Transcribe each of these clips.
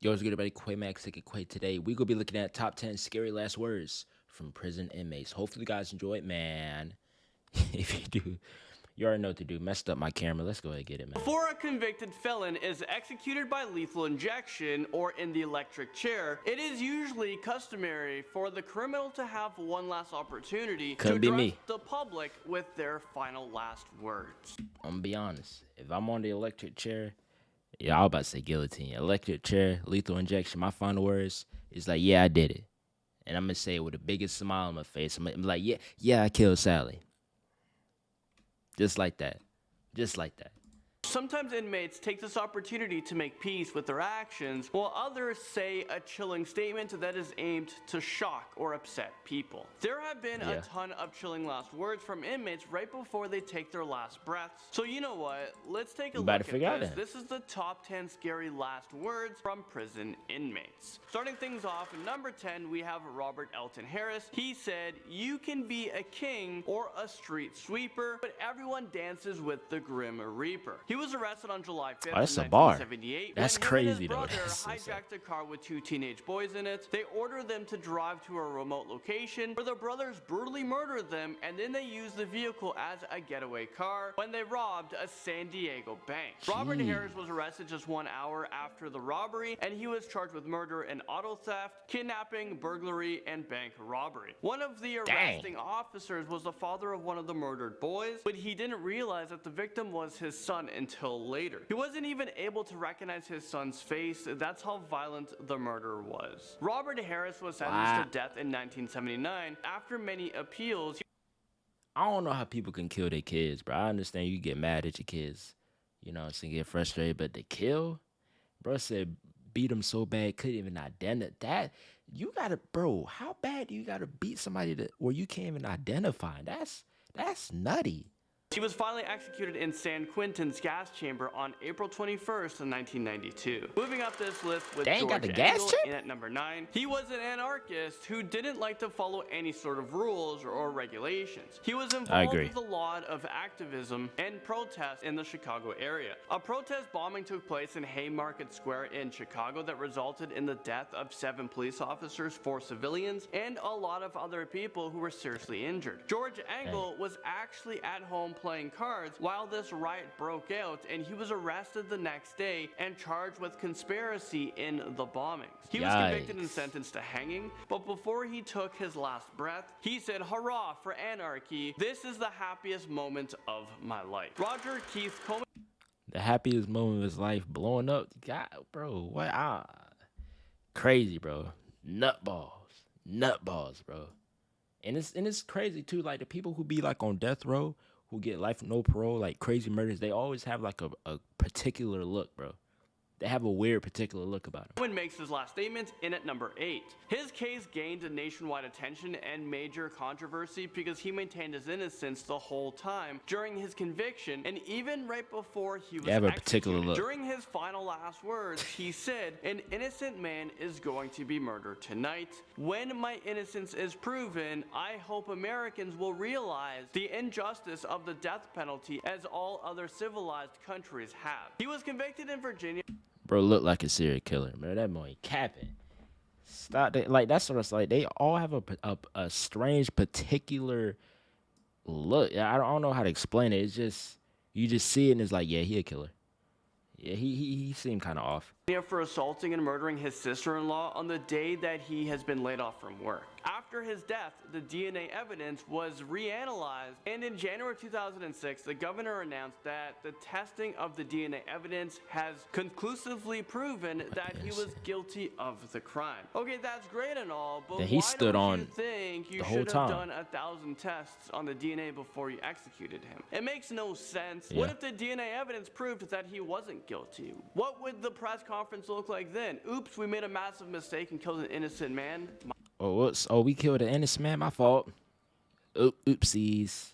Yo, what's good, everybody? 𝑨-𝑳𝑰𝑗𝑙. Today, we gonna be looking at top 10 scary last words from prison inmates. Hopefully, you guys enjoy it, man. If you do, you already know what to do. Messed up my camera. Let's go ahead and get it, man. Before a convicted felon is executed by lethal injection or in the electric chair, it is usually customary for the criminal to have one last opportunity to address the public with their final last words. I'm gonna be honest. If I'm on the electric chair, yeah, I was about to say guillotine. Electric chair, lethal injection. My final words is like, yeah, I did it. And I'm going to say it with the biggest smile on my face. I'm like, yeah, I killed Sally. Just like that. Just like that. Sometimes inmates take this opportunity to make peace with their actions, while others say a chilling statement that is aimed to shock or upset people. There have been a ton of chilling last words from inmates right before they take their last breaths. So you know what? Let's take a look at this. This is the top 10 scary last words from prison inmates. Starting things off, at number 10, we have Robert Elton Harris. He said, "You can be a king or a street sweeper, but everyone dances with the Grim Reaper." He was arrested on July 5th, 1978. That's crazy, though. His brother hijacked a car with 2 teenage boys in it. They ordered them to drive to a remote location where the brothers brutally murdered them, and then they used the vehicle as a getaway car when they robbed a San Diego bank. Robert Harris was arrested just 1 hour after the robbery, and he was charged with murder and auto theft, kidnapping, burglary, and bank robbery. One of the arresting officers was the father of one of the murdered boys, but he didn't realize that the victim was his son until later. He wasn't even able to recognize his son's face. That's how violent the murder was. Robert Harris was sentenced to death in 1979 after many appeals. I don't know how people can kill their kids, bro. I understand you get mad at your kids, you know, so you get frustrated, but the kill, bro said beat him so bad couldn't even identify that. You gotta, bro, how bad do you gotta beat somebody where you can't even identify? That's nutty. He was finally executed in San Quentin's gas chamber on April 21st, 1992. Moving up this list with George Engel in at number 9. He was an anarchist who didn't like to follow any sort of rules or regulations. He was involved with a lot of activism and protests in the Chicago area. A protest bombing took place in Haymarket Square in Chicago that resulted in the death of 7 police officers, 4 civilians, and a lot of other people who were seriously injured. George Engel was actually at home playing cards while this riot broke out, and he was arrested the next day and charged with conspiracy in the bombings. He was convicted and sentenced to hanging, but before he took his last breath, he said, "Hurrah for anarchy. This is the happiest moment of my life." Roger Keith Coleman. The happiest moment of his life, blowing up. God, bro, what? Crazy, bro. Nutballs, bro. And it's crazy too. Like the people who be like on death row, who get life no parole, like crazy murders, they always have like a particular look, bro. They have a weird particular look about him. Coleman makes his last statement in at number 8. His case gained nationwide attention and major controversy because he maintained his innocence the whole time during his conviction and even right before he was executed. During his final last words, he said, "An innocent man is going to be murdered tonight. When my innocence is proven, I hope Americans will realize the injustice of the death penalty as all other civilized countries have." He was convicted in Virginia. Bro, look like a serial killer, man. That boy capping. Stop that. Like, that's what it's like. They all have a strange, particular look. I don't know how to explain it. It's just, you just see it and it's like, yeah, he a killer. Yeah, he seemed kind of off. For assaulting and murdering his sister-in-law on the day that he has been laid off from work. After his death, the DNA evidence was reanalyzed, and in January 2006, the governor announced that the testing of the DNA evidence has conclusively proven that he was guilty of the crime. Okay, that's great and all, but why don't you think you should have done 1,000 tests on the DNA before you executed him? It makes no sense. What if the DNA evidence proved that he wasn't guilty? What would the press conference look like then? Oops, we made a massive mistake and killed an innocent man. Oh, we killed an innocent man. My fault. Oopsies.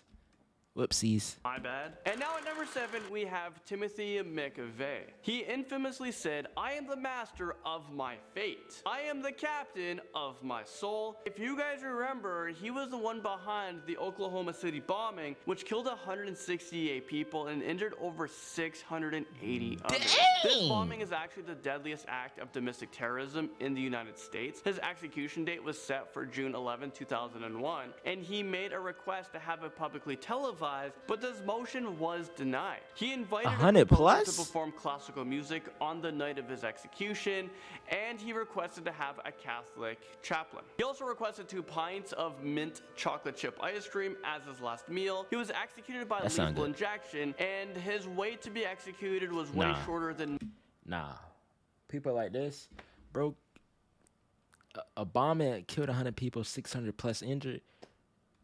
Whoopsies. My bad. And now at number 7, we have Timothy McVeigh. He infamously said, "I am the master of my fate. I am the captain of my soul." If you guys remember, he was the one behind the Oklahoma City bombing, which killed 168 people and injured over 680 others. This bombing is actually the deadliest act of domestic terrorism in the United States. His execution date was set for June 11, 2001, and he made a request to have it publicly televised, but this motion was denied. He invited 100 plus to perform classical music on the night of his execution, and he requested to have a Catholic chaplain. He also requested 2 pints of mint chocolate chip ice cream as his last meal. He was executed by lethal injection, and his wait to be executed was way shorter than... People like this, bro, a bombing killed 100 people, 600 plus injured.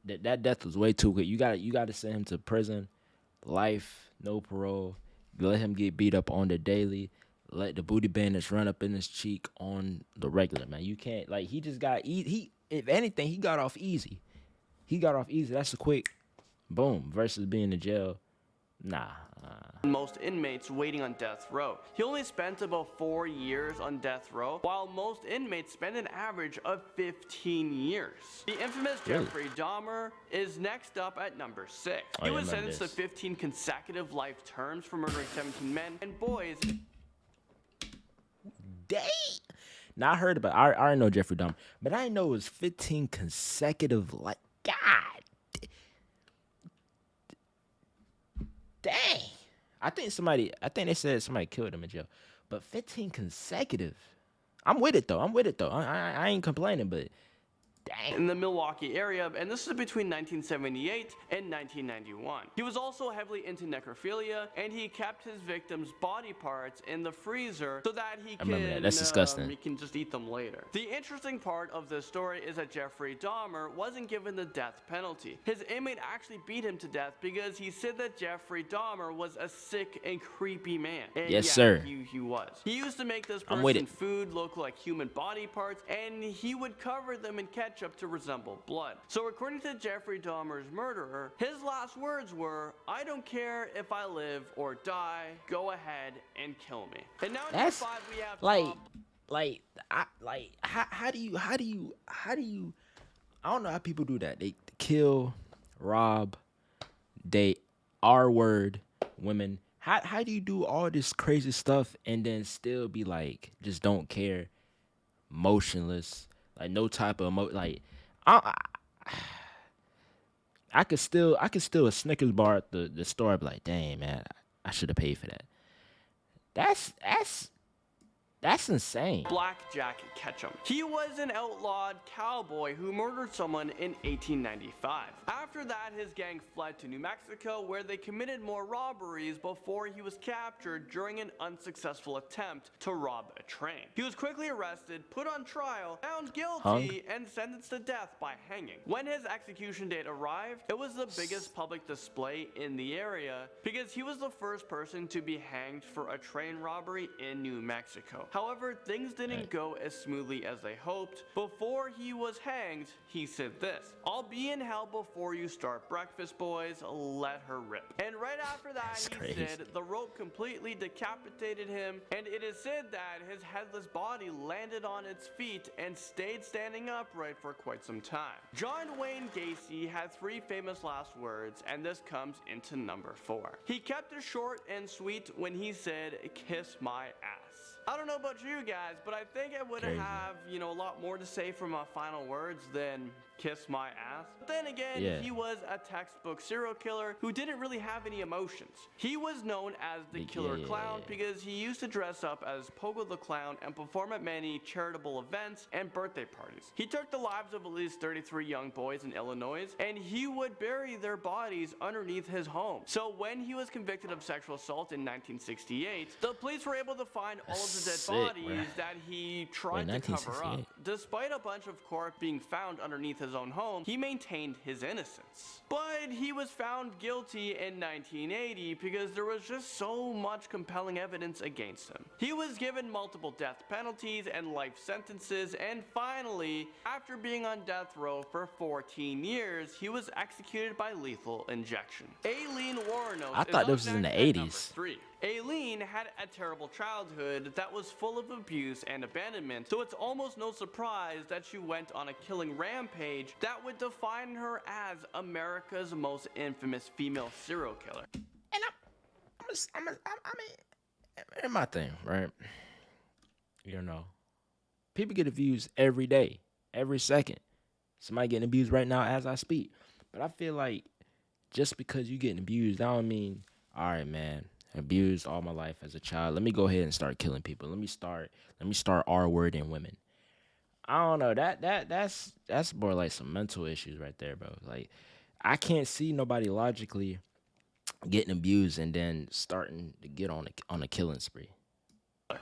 That death was way too quick. You gotta send him to prison, life, no parole. Let him get beat up on the daily. Let the booty bandage run up in his cheek on the regular, man. You can't, like, he just got he if anything, he got off easy. That's a quick boom versus being in jail. Most inmates waiting on death row. He only spent about 4 years on death row, while most inmates spend an average of 15 years. The infamous Jeffrey Dahmer is next up at number 6. He was sentenced to 15 consecutive life terms for murdering 17 men and boys. Dang! Now I heard about. I already know Jeffrey Dahmer, but I didn't know it was 15 consecutive. Like, God. Dang. I think they said somebody killed him in jail. But 15 consecutive. I'm with it though. I ain't complaining, but dang. In the Milwaukee area, and this is between 1978 and 1991. He was also heavily into necrophilia, and he kept his victims' body parts in the freezer so that he can, That's disgusting. He can just eat them later. The interesting part of this story is that Jeffrey Dahmer wasn't given the death penalty. His inmate actually beat him to death because he said that Jeffrey Dahmer was a sick and creepy man. And yes, sir. He was. He used to make this person food look like human body parts, and he would cover them in ketchup to resemble blood. So according to Jeffrey Dahmer's murderer, his last words were, "I don't care if I live or die, go ahead and kill me." And now at number 5 we have how do you I don't know how people do that. They kill, rob, they R-word women. How do you do all this crazy stuff and then still be like, just don't care, motionless? Like, no type of like, I could steal a Snickers bar at the store. I'd be like, dang, man, I should have paid for that. That's insane. Blackjack Ketchum. He was an outlawed cowboy who murdered someone in 1895. After that, his gang fled to New Mexico, where they committed more robberies before he was captured during an unsuccessful attempt to rob a train. He was quickly arrested, put on trial, found guilty, and sentenced to death by hanging. When his execution date arrived, it was the biggest public display in the area because he was the first person to be hanged for a train robbery in New Mexico. However, things didn't go as smoothly as they hoped. Before he was hanged, he said this: "I'll be in hell before you start breakfast, boys. Let her rip." And right after that, he said the rope completely decapitated him, and it is said that his headless body landed on its feet and stayed standing upright for quite some time. John Wayne Gacy had 3 famous last words, and this comes into number 4. He kept it short and sweet when he said, "Kiss my ass." I don't know about you guys, but I think I would have, a lot more to say for my final words than "kiss my ass." But then again, he was a textbook serial killer who didn't really have any emotions. He was known as the Killer Clown because he used to dress up as Pogo the Clown and perform at many charitable events and birthday parties. He took the lives of at least 33 young boys in Illinois, and he would bury their bodies underneath his home. So when he was convicted of sexual assault in 1968, the police were able to find all of the dead bodies that he tried to cover up. Despite a bunch of corpses being found underneath his his own home, he maintained his innocence. But he was found guilty in 1980 because there was just so much compelling evidence against him. He was given multiple death penalties and life sentences, and finally, after being on death row for 14 years, he was executed by lethal injection. AILEEN WUORNOS. I thought this was in the 80s. AILEEN had a terrible childhood that was full of abuse and abandonment, so it's almost no surprise that she went on a killing rampage that would define her as America's most infamous female serial killer. And and my thing, right? You know, people get abused every day, every second. Somebody getting abused right now as I speak. But I feel like just because you getting abused, that don't mean, all right, man, abused all my life as a child, let me go ahead and start killing people. Let me start R-wording women. I don't know. That's more like some mental issues right there, bro. Like, I can't see nobody logically getting abused and then starting to get on a killing spree.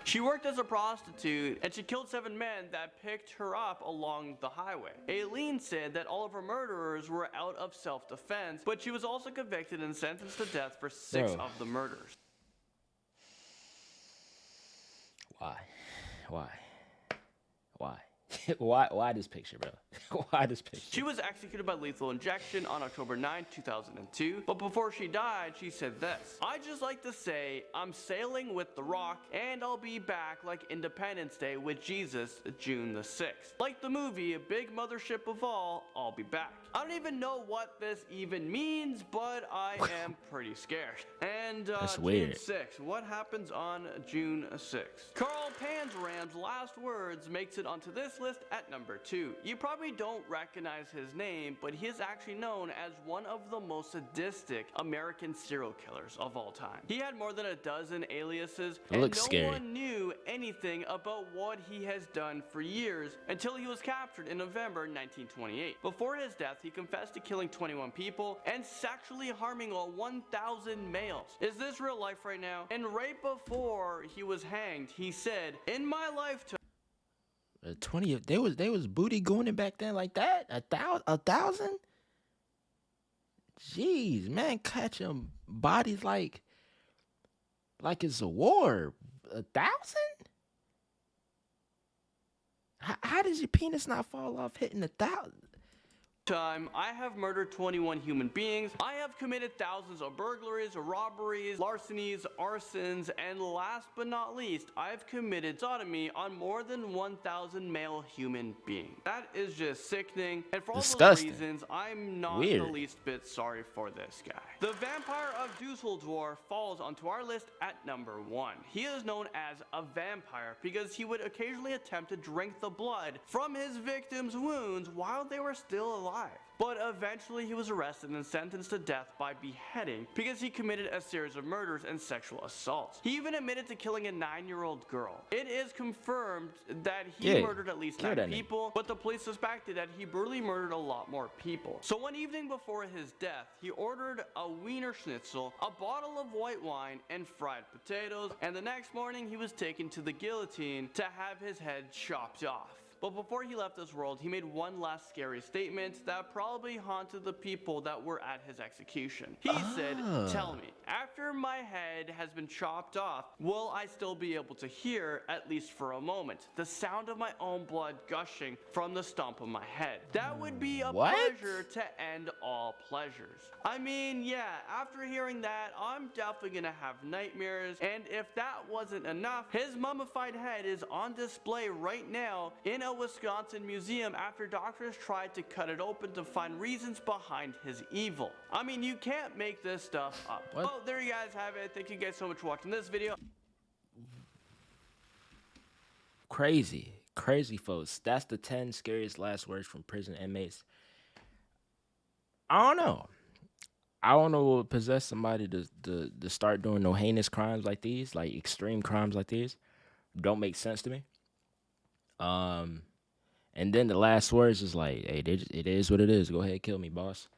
She worked as a prostitute, and she killed 7 men that picked her up along the highway. AILEEN said that all of her murderers were out of self-defense, but she was also convicted and sentenced to death for 6 of the murders. Why? Why this picture, bro? Why this picture? She was executed by lethal injection on October 9, 2002, but before she died, she said this: "I just like to say, I'm sailing with the rock, and I'll be back like Independence Day with Jesus, June the 6th. Like the movie, a big mothership of all, I'll be back." I don't even know what this even means, but I am pretty scared. And That's June weird. 6th, what happens on June 6th? Carl PANZRAM's last words makes it onto this list at number 2. You probably don't recognize his name, but he is actually known as one of the most sadistic American serial killers of all time. He had more than a dozen aliases, and no one knew anything about what he has done for years until he was captured in November 1928. Before his death, he confessed to killing 21 people and sexually harming 1,000 males. Is this real life right now? And right before he was hanged, he said, "In my lifetime." 20. They was booty going in back then like that. 1,000. Jeez, man, catching bodies like it's a war. 1,000. How does your penis not fall off hitting 1,000? I have murdered 21 human beings. I have committed thousands of burglaries, robberies, larcenies, arsons, and last but not least, I have committed sodomy on more than 1,000 male human beings. That is just sickening, and for all those reasons, I'm not the least bit sorry for this guy. The vampire of Dusseldorf falls onto our list at number 1. He is known as a vampire because he would occasionally attempt to drink the blood from his victims' wounds while they were still alive. But eventually he was arrested and sentenced to death by beheading because he committed a series of murders and sexual assaults. He even admitted to killing a 9-year-old girl. It is confirmed that he murdered at least 9 people, but the police suspected that he brutally murdered a lot more people. So one evening before his death, he ordered a Wiener Schnitzel, a bottle of white wine, and fried potatoes, and the next morning he was taken to the guillotine to have his head chopped off. But before he left this world, he made one last scary statement that probably haunted the people that were at his execution. He said, "Tell me, after my head has been chopped off, will I still be able to hear, at least for a moment, the sound of my own blood gushing from the stump of my head? That would be a pleasure to end all pleasures." I mean, yeah, after hearing that, I'm definitely gonna have nightmares, and if that wasn't enough, his mummified head is on display right now in a Wisconsin museum after doctors tried to cut it open to find reasons behind his evil. I mean, you can't make this stuff up. Well, there you guys have it. Thank you guys so much for watching this video. Crazy, folks. That's the 10 scariest last words from prison inmates. I don't know what would possess somebody to start doing no heinous crimes like these, like extreme crimes like these. Don't make sense to me. And then the last words is like, "Hey, it is what it is. Go ahead, kill me, boss."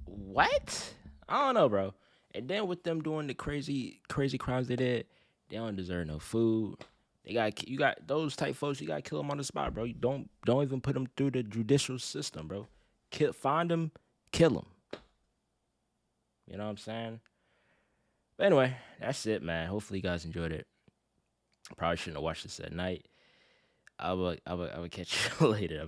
What? I don't know, bro. And then with them doing the crazy crimes they did, they don't deserve no food. You got those type folks. You gotta kill them on the spot, bro. You don't even put them through the judicial system, bro. Find them, kill them. You know what I'm saying? But anyway, that's it, man. Hopefully you guys enjoyed it. Probably shouldn't have watched this at night. I will catch you later.